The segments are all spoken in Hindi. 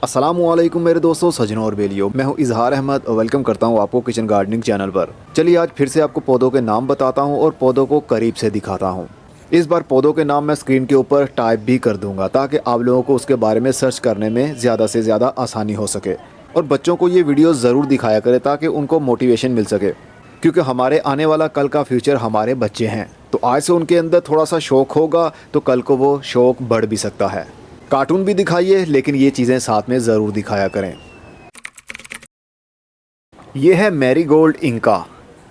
अस्सलामुअलैकुम मेरे दोस्तों, सजनों और बेलियों। मैं हूं इजहार अहमद और वेलकम करता हूं आपको किचन गार्डनिंग चैनल पर। चलिए आज फिर से आपको पौधों के नाम बताता हूं और पौधों को करीब से दिखाता हूं। इस बार पौधों के नाम मैं स्क्रीन के ऊपर टाइप भी कर दूंगा ताकि आप लोगों को उसके बारे में सर्च करने में ज़्यादा से ज़्यादा आसानी हो सके। और बच्चों को ये वीडियो ज़रूर दिखाया करें ताकि उनको मोटिवेशन मिल सके, क्योंकि हमारे आने वाला कल का फ्यूचर हमारे बच्चे हैं। तो आज से उनके अंदर थोड़ा सा शौक़ होगा तो कल को वो शौक़ बढ़ भी सकता है। कार्टून भी दिखाइए, लेकिन ये चीज़ें साथ में ज़रूर दिखाया करें। ये है मैरीगोल्ड इंका।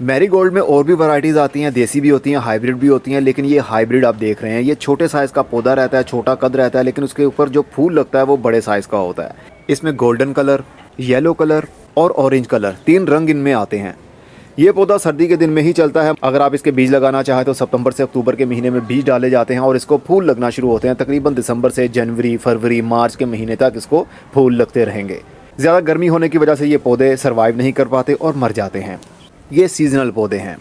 मैरीगोल्ड में और भी वैरायटीज़ आती हैं, देसी भी होती हैं, हाइब्रिड भी होती हैं, लेकिन ये हाइब्रिड आप देख रहे हैं। ये छोटे साइज़ का पौधा रहता है, छोटा कद रहता है, लेकिन उसके ऊपर जो फूल लगता है वो बड़े साइज़ का होता है। इसमें गोल्डन कलर, येलो कलर और ऑरेंज कलर, 3 रंग इनमें आते हैं। ये पौधा सर्दी के दिन में ही चलता है। अगर आप इसके बीज लगाना चाहें तो सितंबर से अक्टूबर के महीने में बीज डाले जाते हैं और इसको फूल लगना शुरू होते हैं। तकरीबन दिसंबर से जनवरी, फरवरी, मार्च के महीने तक इसको फूल लगते रहेंगे। ज़्यादा गर्मी होने की वजह से ये पौधे सर्वाइव नहीं कर पाते और मर जाते हैं। ये सीजनल पौधे हैं।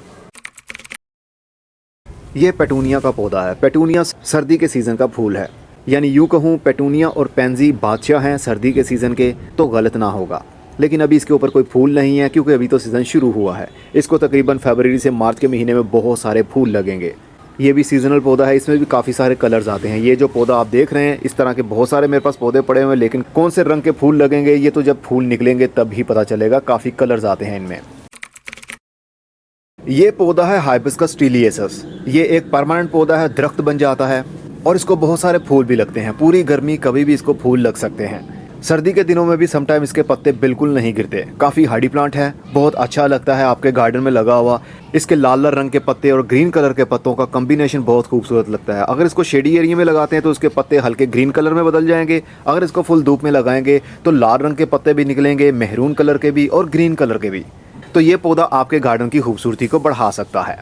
ये पेटूनिया का पौधा है। पेटूनिया सर्दी के सीज़न का फूल है, यानी यूँ कहूँ पेटूनिया और पेंजी बादशाह हैं सर्दी के सीज़न के, तो गलत ना होगा। लेकिन अभी इसके ऊपर कोई फूल नहीं है क्योंकि अभी तो सीज़न शुरू हुआ है। इसको तकरीबन फरवरी से मार्च के महीने में बहुत सारे फूल लगेंगे। ये भी सीजनल पौधा है, इसमें भी काफ़ी सारे कलर्स आते हैं। ये जो पौधा आप देख रहे हैं, इस तरह के बहुत सारे मेरे पास पौधे पड़े हुए हैं, लेकिन कौन से रंग के फूल लगेंगे ये तो जब फूल निकलेंगे तब ही पता चलेगा। काफ़ी कलर्स आते हैं इनमें। ये पौधा है हाइबिस्कस स्टीलियेसस। ये एक परमानेंट पौधा है, दरख्त बन जाता है और इसको बहुत सारे फूल भी लगते हैं। पूरी गर्मी कभी भी इसको फूल लग सकते हैं। सर्दी के दिनों में भी समटाइम इसके पत्ते बिल्कुल नहीं गिरते। काफ़ी हार्डी प्लांट है, बहुत अच्छा लगता है आपके गार्डन में लगा हुआ। इसके लाल लाल रंग के पत्ते और ग्रीन कलर के पत्तों का कॉम्बिनेशन बहुत खूबसूरत लगता है। अगर इसको शेडी एरिया में लगाते हैं तो इसके पत्ते हल्के ग्रीन कलर में बदल जाएंगे। अगर इसको फुल धूप में लगाएंगे तो लाल रंग के पत्ते भी निकलेंगे, मेहरून कलर के भी और ग्रीन कलर के भी। तो ये पौधा आपके गार्डन की खूबसूरती को बढ़ा सकता है।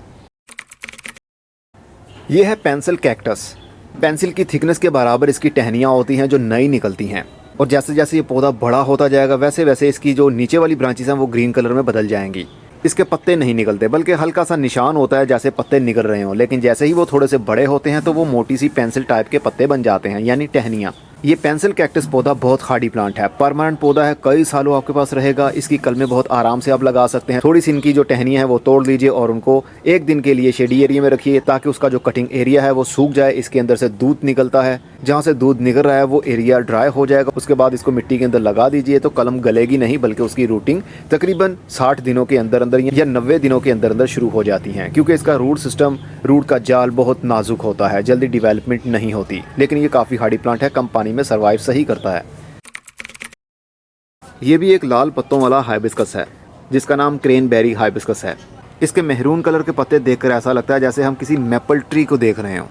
ये है पेंसिल कैक्टस। पेंसिल की थिकनेस के बराबर इसकी टहनियाँ होती हैं जो नई निकलती हैं, और जैसे जैसे ये पौधा बड़ा होता जाएगा वैसे वैसे इसकी जो नीचे वाली ब्रांचेस हैं वो ग्रीन कलर में बदल जाएंगी। इसके पत्ते नहीं निकलते, बल्कि हल्का सा निशान होता है जैसे पत्ते निकल रहे हों, लेकिन जैसे ही वो थोड़े से बड़े होते हैं तो वो मोटी सी पेंसिल टाइप के पत्ते बन जाते हैं, यानी टहनियाँ। ये पेंसिल कैक्टस पौधा बहुत हार्डी प्लांट है, परमानेंट पौधा है, कई सालों आपके पास रहेगा। इसकी कलमें बहुत आराम से आप लगा सकते हैं। थोड़ी सी इनकी जो टहनियाँ हैं वो तोड़ लीजिए और उनको एक दिन के लिए शेडी एरिया में रखिए ताकि उसका जो कटिंग एरिया है वो सूख जाए। इसके अंदर से दूध निकलता है, जहाँ से दूध निकल रहा है वो एरिया ड्राई हो जाएगा। उसके बाद इसको मिट्टी के अंदर लगा दीजिए तो कलम गलेगी नहीं, बल्कि उसकी रूटिंग तकरीबन 60 दिनों के अंदर अंदर या 90 दिनों के अंदर अंदर शुरू हो जाती हैं, क्योंकि इसका रूट सिस्टम, रूट का जाल बहुत नाजुक होता है, जल्दी डिवेलपमेंट नहीं होती। लेकिन ये काफ़ी हार्डी प्लांट है, कम पानी में सर्वाइव सही करता है। ये भी एक लाल पत्तों वाला हाइबिस्कस है जिसका नाम क्रेनबेरी हाइबिस्कस है। इसके मेहरून कलर के पत्ते देखकर ऐसा लगता है जैसे हम किसी मैपल ट्री को देख रहे हों।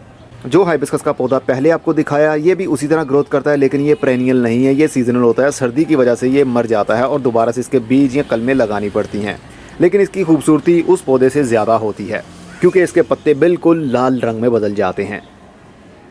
जो हाइबिस्कस का पौधा पहले आपको दिखाया ये भी उसी तरह ग्रोथ करता है, लेकिन ये पेरेनियल नहीं है, ये सीजनल होता है। सर्दी की वजह से ये मर जाता है और दोबारा से इसके बीज या कलमें लगानी पड़ती हैं। लेकिन इसकी खूबसूरती उस पौधे से ज़्यादा होती है क्योंकि इसके पत्ते बिल्कुल लाल रंग में बदल जाते हैं।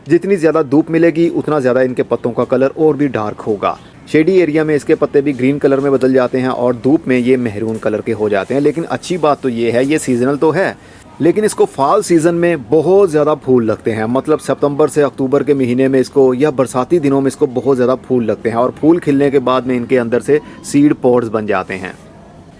जितनी ज़्यादा धूप मिलेगी उतना ज़्यादा इनके पत्तों का कलर और भी डार्क होगा। शेडी एरिया में इसके पत्ते भी ग्रीन कलर में बदल जाते हैं और धूप में ये मेहरून कलर के हो जाते हैं। लेकिन अच्छी बात तो ये है, ये सीजनल तो है, लेकिन इसको फॉल सीज़न में बहुत ज़्यादा फूल लगते हैं। मतलब सितंबर से अक्टूबर के महीने में इसको, या बरसाती दिनों में इसको बहुत ज़्यादा फूल लगते हैं और फूल खिलने के बाद में इनके अंदर से सीड पॉड्स बन जाते हैं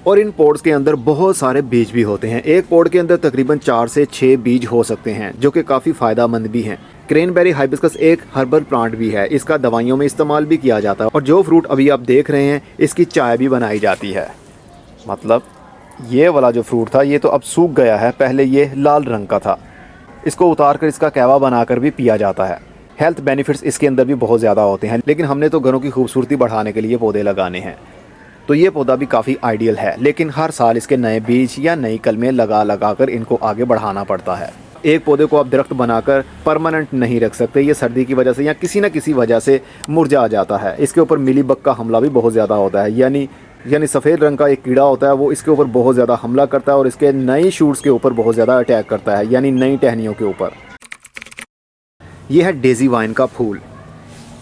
और इन पॉड्स के अंदर बहुत सारे बीज भी होते हैं। एक पॉड के अंदर तकरीबन 4 से 6 बीज हो सकते हैं, जो कि काफ़ी फ़ायदेमंद भी हैं। क्रेनबेरी हाइबिस्कस एक हर्बल प्लांट भी है, इसका दवाइयों में इस्तेमाल भी किया जाता है और जो फ्रूट अभी आप देख रहे हैं इसकी चाय भी बनाई जाती है। मतलब ये वाला जो फ्रूट था ये तो अब सूख गया है, पहले ये लाल रंग का था। इसको उतार कर इसका कहवा बनाकर भी पिया जाता है। हेल्थ बेनिफिट्स इसके अंदर भी बहुत ज़्यादा होते हैं, लेकिन हमने तो घरों की खूबसूरती बढ़ाने के लिए पौधे लगाने हैं, तो ये पौधा भी काफ़ी आइडियल है। लेकिन हर साल इसके नए बीज या नई कलमें लगा कर इनको आगे बढ़ाना पड़ता है। एक पौधे को आप दरख्त बनाकर परमानेंट नहीं रख सकते, ये सर्दी की वजह से या किसी न किसी वजह से मुरझा जाता है। इसके ऊपर मिलीबग का हमला भी बहुत ज़्यादा होता है, यानी सफ़ेद रंग का एक कीड़ा होता है, वो इसके ऊपर बहुत ज़्यादा हमला करता है और इसके नई शूट्स के ऊपर बहुत ज़्यादा अटैक करता है, यानी नई टहनियों के ऊपर। यह है डेज़ी वाइन का फूल।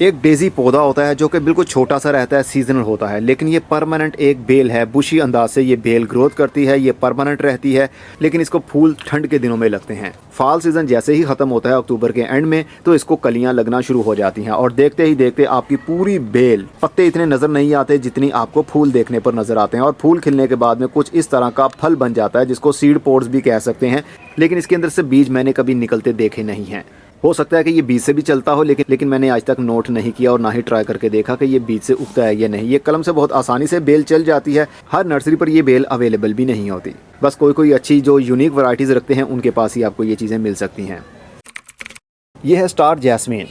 एक डेजी पौधा होता है जो कि बिल्कुल छोटा सा रहता है, सीजनल होता है, लेकिन ये परमानेंट एक बेल है। बुशी अंदाज से ये बेल ग्रोथ करती है, ये परमानेंट रहती है, लेकिन इसको फूल ठंड के दिनों में लगते हैं। फॉल सीजन जैसे ही ख़त्म होता है अक्टूबर के एंड में, तो इसको कलियां लगना शुरू हो जाती हैं और देखते ही देखते आपकी पूरी बेल, पत्ते इतने नज़र नहीं आते जितनी आपको फूल देखने पर नज़र आते हैं। और फूल खिलने के बाद में कुछ इस तरह का फल बन जाता है जिसको सीड पोड्स भी कह सकते हैं, लेकिन इसके अंदर से बीज मैंने कभी निकलते देखे नहीं हैं। हो सकता है कि ये बीज से भी चलता हो, लेकिन मैंने आज तक नोट नहीं किया और ना ही ट्राई करके देखा कि ये बीज से उगता है या नहीं। ये कलम से बहुत आसानी से बेल चल जाती है, हर नर्सरी पर ये बेल अवेलेबल भी नहीं होती। बस कोई अच्छी जो यूनिक वैरायटीज़ रखते हैं उनके पास ही आपको ये चीज़ें मिल सकती हैं। ये है स्टार जैस्मीन।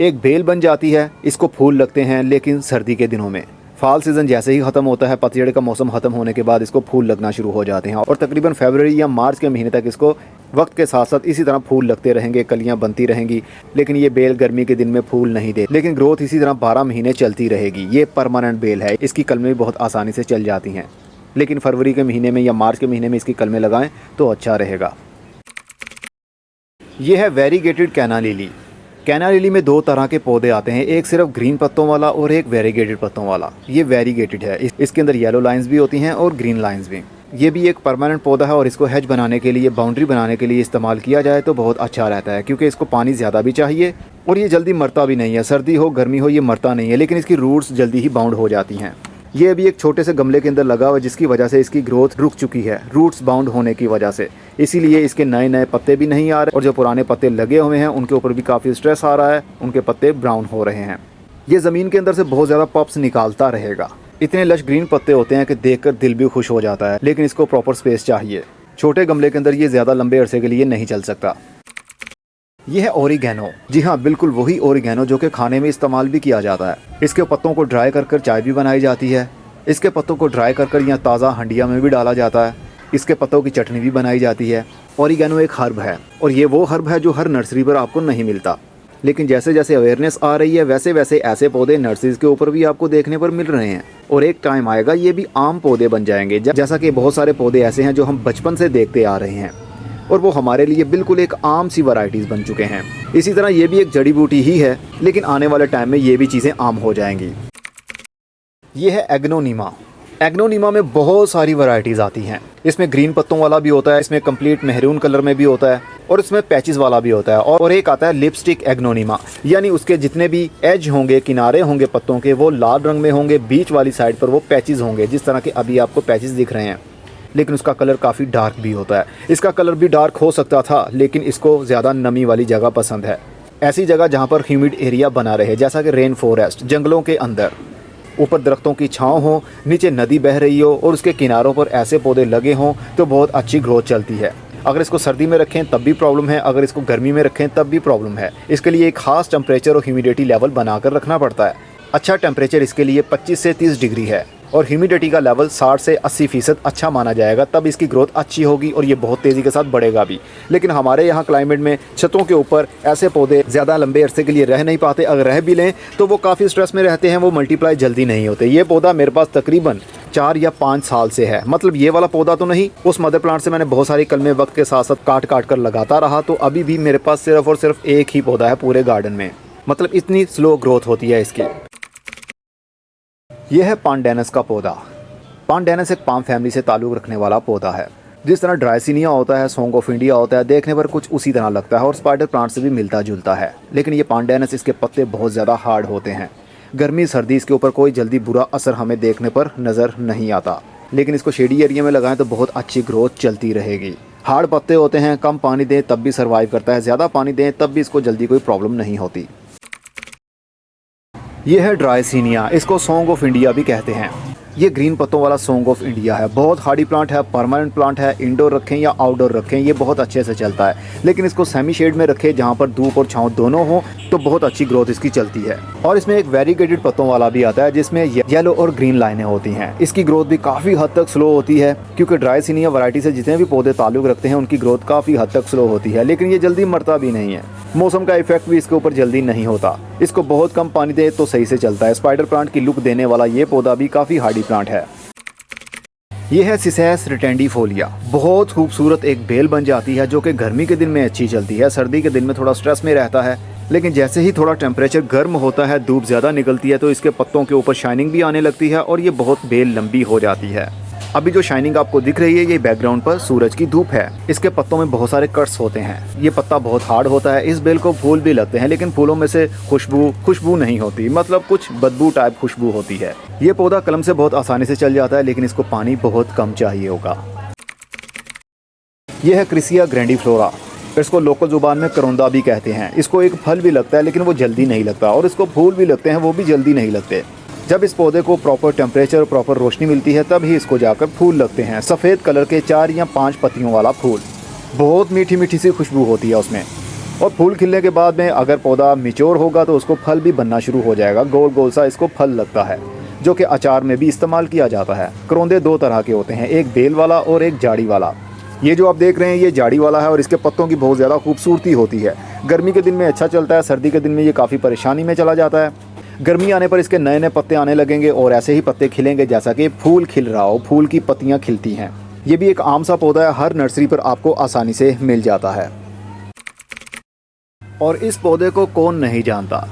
एक बेल बन जाती है, इसको फूल लगते हैं लेकिन सर्दी के दिनों में। फॉल सीज़न जैसे ही ख़त्म होता है, पतझड़ का मौसम ख़त्म होने के बाद इसको फूल लगना शुरू हो जाते हैं और तकरीबन फरवरी या मार्च के महीने तक इसको वक्त के साथ साथ इसी तरह फूल लगते रहेंगे, कलियां बनती रहेंगी। लेकिन ये बेल गर्मी के दिन में फूल नहीं दे, लेकिन ग्रोथ इसी तरह 12 महीने चलती रहेगी। ये परमानेंट बेल है, इसकी कलमें बहुत आसानी से चल जाती हैं, लेकिन फरवरी के महीने में या मार्च के महीने में इसकी कलमें लगाएं तो अच्छा रहेगा। ये है वेरीगेटेड कैना लिली। कैना लिली में दो तरह के पौधे आते हैं, एक सिर्फ ग्रीन पत्तों वाला और एक वेरीगेटेड पत्तों वाला। ये वेरीगेटेड है, इसके अंदर येलो लाइंस भी होती हैं और ग्रीन लाइंस भी। ये भी एक परमानेंट पौधा है और इसको हेज बनाने के लिए, बाउंड्री बनाने के लिए इस्तेमाल किया जाए तो बहुत अच्छा रहता है, क्योंकि इसको पानी ज़्यादा भी चाहिए और ये जल्दी मरता भी नहीं है। सर्दी हो गर्मी हो ये मरता नहीं है, लेकिन इसकी रूट्स जल्दी ही बाउंड हो जाती हैं। ये अभी एक छोटे से गमले के अंदर लगा हुआ है, जिसकी वजह से इसकी ग्रोथ रुक चुकी है, रूट्स बाउंड होने की वजह से। इसीलिए इसके नए पत्ते भी नहीं आ रहे और जो पुराने पत्ते लगे हुए हैं उनके ऊपर भी काफ़ी स्ट्रेस आ रहा है, उनके पत्ते ब्राउन हो रहे हैं। ये ज़मीन के अंदर से बहुत ज़्यादा पप्स निकालता रहेगा। इतने लश ग्रीन पत्ते होते हैं कि देखकर दिल भी खुश हो जाता है, लेकिन इसको प्रॉपर स्पेस चाहिए। छोटे गमले के अंदर ये ज़्यादा लंबे अरसे के लिए नहीं चल सकता। यह है ओरिगेनो। जी हाँ, बिल्कुल वही ओरिगेनो जो कि खाने में इस्तेमाल भी किया जाता है। इसके पत्तों को ड्राई कर चाय भी बनाई जाती है। इसके पत्तों को ड्राई कर या ताज़ा हंडिया में भी डाला जाता है। इसके पत्तों की चटनी भी बनाई जाती है। ओरिगेनो एक हर्ब है और ये वो हर्ब है जो हर नर्सरी पर आपको नहीं मिलता, लेकिन जैसे जैसे अवेयरनेस आ रही है वैसे वैसे ऐसे पौधे नर्सरीज के ऊपर भी आपको देखने पर मिल रहे हैं और एक टाइम आएगा ये भी आम पौधे बन जाएंगे। जैसा कि बहुत सारे पौधे ऐसे हैं जो हम बचपन से देखते आ रहे हैं और वो हमारे लिए बिल्कुल एक आम सी वैरायटीज़ बन चुके हैं। इसी तरह ये भी एक जड़ी बूटी ही है, लेकिन आने वाले टाइम में ये भी चीज़ें आम हो जाएंगी। ये है एग्नोनीमा। एग्नोनीमा में बहुत सारी वैरायटीज़ आती हैं। इसमें ग्रीन पत्तों वाला भी होता है, इसमें कंप्लीट मेहरून कलर में भी होता है और इसमें पैचेस वाला भी होता है। और एक आता है लिपस्टिक एग्नोनीमा, यानी उसके जितने भी एज होंगे, किनारे होंगे पत्तों के, वो लाल रंग में होंगे, बीच वाली साइड पर वो पैचेस होंगे, जिस तरह के अभी आपको पैचेस दिख रहे हैं, लेकिन उसका कलर काफ़ी डार्क भी होता है। इसका कलर भी डार्क हो सकता था, लेकिन इसको ज़्यादा नमी वाली जगह पसंद है, ऐसी जगह जहाँ पर ह्यूमिड एरिया बना रहे, जैसा कि रेन फॉरेस्ट, जंगलों के अंदर। ऊपर दरख्तों की छांव हो, नीचे नदी बह रही हो और उसके किनारों पर ऐसे पौधे लगे हों तो बहुत अच्छी ग्रोथ चलती है। अगर इसको सर्दी में रखें तब भी प्रॉब्लम है, अगर इसको गर्मी में रखें तब भी प्रॉब्लम है। इसके लिए एक खास टेम्परेचर और ह्यूमिडिटी लेवल बनाकर रखना पड़ता है। अच्छा टेम्परेचर इसके लिए 25 से 30 डिग्री है और ह्यूमिडिटी का लेवल 60 से 80% अच्छा माना जाएगा, तब इसकी ग्रोथ अच्छी होगी और ये बहुत तेज़ी के साथ बढ़ेगा भी। लेकिन हमारे यहाँ क्लाइमेट में छतों के ऊपर ऐसे पौधे ज़्यादा लंबे अरसे के लिए रह नहीं पाते, अगर रह भी लें तो वो काफ़ी स्ट्रेस में रहते हैं, वो मल्टीप्लाई जल्दी नहीं होते। ये पौधा मेरे पास तकरीबन 4 या 5 साल से है, मतलब ये वाला पौधा तो नहीं, उस मदर प्लांट से मैंने बहुत सारी कलमें वक्त के साथ साथ काट कर लगाता रहा, तो अभी भी मेरे पास सिर्फ और सिर्फ एक ही पौधा है पूरे गार्डन में। मतलब इतनी स्लो ग्रोथ होती है इसकी। यह है पांडेनस का पौधा। पांडेनस एक पाम फैमिली से ताल्लुक़ रखने वाला पौधा है। जिस तरह ड्राइसिनिया होता है, सॉन्ग ऑफ इंडिया होता है, देखने पर कुछ उसी तरह लगता है और स्पाइडर प्लांट से भी मिलता जुलता है, लेकिन ये पांडेनस, इसके पत्ते बहुत ज़्यादा हार्ड होते हैं। गर्मी सर्दी इसके ऊपर कोई जल्दी बुरा असर हमें देखने पर नज़र नहीं आता, लेकिन इसको शेडी एरिया में लगाएं तो बहुत अच्छी ग्रोथ चलती रहेगी। हार्ड पत्ते होते हैं, कम पानी दें तब भी सर्वाइव करता है, ज़्यादा पानी दें तब भी इसको जल्दी कोई प्रॉब्लम नहीं होती। ये है ड्राइसिनिया, इसको सॉन्ग ऑफ इंडिया भी कहते हैं। ये ग्रीन पत्तों वाला सॉन्ग ऑफ इंडिया है, बहुत हार्डी प्लांट है, परमानेंट प्लांट है, इंडोर रखें या आउटडोर रखें ये बहुत अच्छे से चलता है, लेकिन इसको सेमी शेड में रखें जहाँ पर धूप और छांव दोनों हो तो बहुत अच्छी ग्रोथ इसकी चलती है। और इसमें एक वेरीगेटेड पत्तों वाला भी आता है जिसमें येलो और ग्रीन लाइनें होती हैं। इसकी ग्रोथ भी काफ़ी हद तक स्लो होती है, क्योंकि ड्राइसिनिया वैरायटी से जितने भी पौधे ताल्लुक़ रखते हैं उनकी ग्रोथ काफ़ी हद तक स्लो होती है, लेकिन ये जल्दी मरता भी नहीं है। मौसम का इफेक्ट भी इसके ऊपर जल्दी नहीं होता, इसको बहुत कम पानी दे तो सही से चलता है। स्पाइडर प्लांट की लुक देने वाला ये पौधा भी काफ़ी हार्डी प्लांट है। ये है सिसेस रिटेंडिफोलिया। बहुत खूबसूरत एक बेल बन जाती है जो कि गर्मी के दिन में अच्छी चलती है, सर्दी के दिन में थोड़ा स्ट्रेस में रहता है, लेकिन जैसे ही थोड़ा टेम्परेचर गर्म होता है, धूप ज़्यादा निकलती है, तो इसके पत्तों के ऊपर शाइनिंग भी आने लगती है और ये बहुत बेल लंबी हो जाती है। अभी जो शाइनिंग आपको दिख रही है, ये बैकग्राउंड पर सूरज की धूप है। इसके पत्तों में बहुत सारे कट्स होते हैं। ये पत्ता बहुत हार्ड होता है। इस बेल को फूल भी लगते हैं, लेकिन फूलों में से खुशबू नहीं होती, मतलब कुछ बदबू टाइप खुशबू होती है। ये पौधा कलम से बहुत आसानी से चल जाता है, लेकिन इसको पानी बहुत कम चाहिए होगा। यह है क्रिसिया ग्रैंडिफ्लोरा। इसको लोकल जुबान में करौंदा भी कहते हैं। इसको एक फल भी लगता है, लेकिन वो जल्दी नहीं लगता, और इसको फूल भी लगते हैं, वो भी जल्दी नहीं लगते। जब इस पौधे को प्रॉपर टेम्परेचर, प्रॉपर रोशनी मिलती है, तब ही इसको जाकर फूल लगते हैं। सफ़ेद कलर के 4 या 5 पत्तियों वाला फूल, बहुत मीठी मीठी सी खुशबू होती है उसमें। और फूल खिलने के बाद में अगर पौधा मिच्योर होगा तो उसको फल भी बनना शुरू हो जाएगा। गोल गोल सा इसको फल लगता है, जो कि अचार में भी इस्तेमाल किया जाता है। करौंदे 2 तरह के होते हैं, एक बेल वाला और एक जाड़ी वाला। ये जो आप देख रहे हैं, ये जाड़ी वाला है और इसके पत्तों की बहुत ज़्यादा खूबसूरती होती है। गर्मी के दिन में अच्छा चलता है, सर्दी के दिन में ये काफ़ी परेशानी में चला जाता है। गर्मी आने पर इसके नए नए पत्ते आने लगेंगे और ऐसे ही पत्ते खिलेंगे जैसा कि फूल खिल रहा हो, फूल की पत्तियां खिलती हैं। ये भी एक आम सा पौधा है, हर नर्सरी पर आपको आसानी से मिल जाता है। और इस पौधे को कौन नहीं जानता।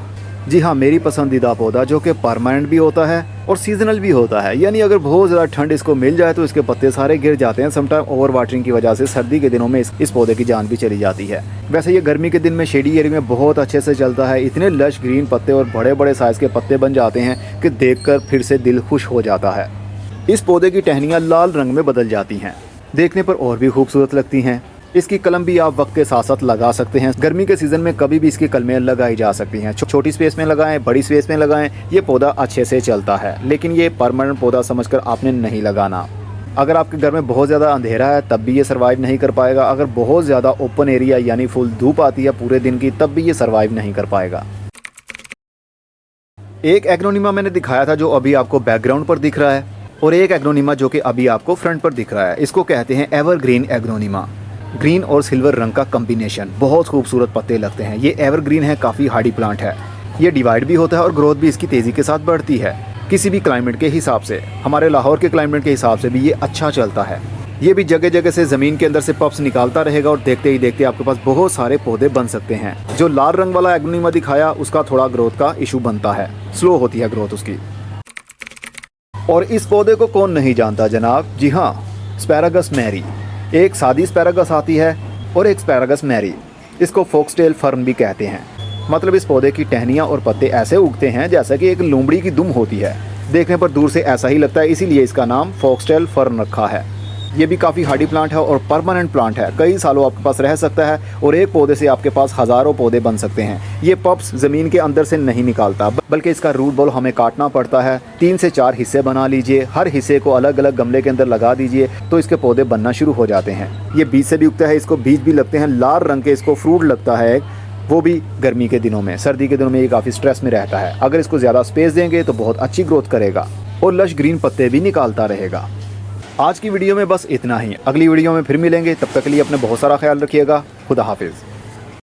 जी हाँ, मेरी पसंदीदा पौधा, जो कि परमानेंट भी होता है और सीजनल भी होता है। यानी अगर बहुत ज़्यादा ठंड इसको मिल जाए तो इसके पत्ते सारे गिर जाते हैं। समटाइम ओवर वाटरिंग की वजह से सर्दी के दिनों में इस पौधे की जान भी चली जाती है। वैसे ये गर्मी के दिन में शेडी एरिया में बहुत अच्छे से चलता है। इतने लश ग्रीन पत्ते और बड़े बड़े साइज़ के पत्ते बन जाते हैं कि देखकर फिर से दिल खुश हो जाता है। इस पौधे की टहनियाँ लाल रंग में बदल जाती हैं, देखने पर और भी खूबसूरत लगती हैं। इसकी कलम भी आप वक्त के साथ साथ लगा सकते हैं। गर्मी के सीज़न में कभी भी इसकी कलमें लगाई जा सकती हैं। छोटी स्पेस में लगाएं, बड़ी स्पेस में लगाएं, ये पौधा अच्छे से चलता है। लेकिन ये परमानेंट पौधा समझकर आपने नहीं लगाना। अगर आपके घर में बहुत ज़्यादा अंधेरा है तब भी ये सर्वाइव नहीं कर पाएगा। अगर बहुत ज़्यादा ओपन एरिया यानी फुल धूप आती है पूरे दिन की, तब भी ये सर्वाइव नहीं कर पाएगा। एक एग्नोनिमा मैंने दिखाया था जो अभी आपको बैकग्राउंड पर दिख रहा है, और एक एग्नोनिमा जो कि अभी आपको फ्रंट पर दिख रहा है। इसको कहते हैं एवरग्रीन एग्नोनिमा। ग्रीन और सिल्वर रंग का कॉम्बिनेशन, बहुत खूबसूरत पत्ते लगते हैं। ये एवरग्रीन है, काफ़ी हार्डी प्लांट है। ये डिवाइड भी होता है और ग्रोथ भी इसकी तेज़ी के साथ बढ़ती है। किसी भी क्लाइमेट के हिसाब से, हमारे लाहौर के क्लाइमेट के हिसाब से भी ये अच्छा चलता है। ये भी जगह जगह से ज़मीन के अंदर से पप्स निकालता रहेगा और देखते ही देखते आपके पास बहुत सारे पौधे बन सकते हैं। जो लाल रंग वाला एग्नोनिमा दिखाया, उसका थोड़ा ग्रोथ का इशू बनता है, स्लो होती है ग्रोथ उसकी। और इस पौधे को कौन नहीं जानता जनाब। जी हाँ, एस्पैरागस मैरी। एक सादी एस्पैरागस आती है और एक एस्पैरागस मैरी। इसको फॉक्सटेल फर्न भी कहते हैं। मतलब इस पौधे की टहनियाँ और पत्ते ऐसे उगते हैं जैसा कि एक लोमड़ी की दुम होती है। देखने पर दूर से ऐसा ही लगता है, इसीलिए इसका नाम फॉक्सटेल फर्न रखा है। ये भी काफ़ी हार्डी प्लांट है और परमानेंट प्लांट है। कई सालों आपके पास रह सकता है और एक पौधे से आपके पास हज़ारों पौधे बन सकते हैं। ये पप्स ज़मीन के अंदर से नहीं निकालता, बल्कि इसका रूट बॉल हमें काटना पड़ता है। 3 से 4 हिस्से बना लीजिए, हर हिस्से को अलग अलग गमले के अंदर लगा दीजिए तो इसके पौधे बनना शुरू हो जाते हैं। ये बीज से भी उगता है, इसको बीज भी लगते हैं। लाल रंग के इसको फ्रूट लगता है, वो भी गर्मी के दिनों में। सर्दी के दिनों में ये काफ़ी स्ट्रेस में रहता है। अगर इसको ज़्यादा स्पेस देंगे तो बहुत अच्छी ग्रोथ करेगा और लश ग्रीन पत्ते भी निकालता रहेगा। आज की वीडियो में बस इतना ही। अगली वीडियो में फिर मिलेंगे, तब तक के लिए अपने बहुत सारा ख्याल रखिएगा। खुदा हाफिज़।